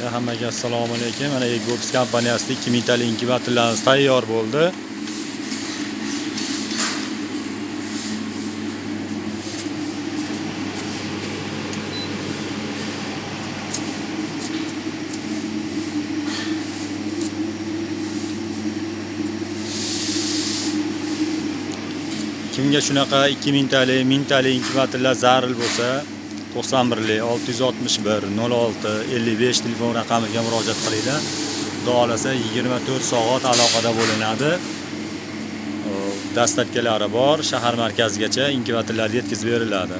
Hammaga assalomu alaykum. Mana Egbox kompaniyasida 2000 talik inkubatorlarimiz tayyor bo'ldi. Kimga shunaqa 2000 talik, 1000 talik inkubatorlar zarur bo'lsa, 91 661 06 55 telefon raqamiga murojaat qilinglar. Xudo xolasa 24 soat aloqada bo'linadi. Dastlabkilari bor, shahar markazigacha inkubatorlar yetkazib beriladi.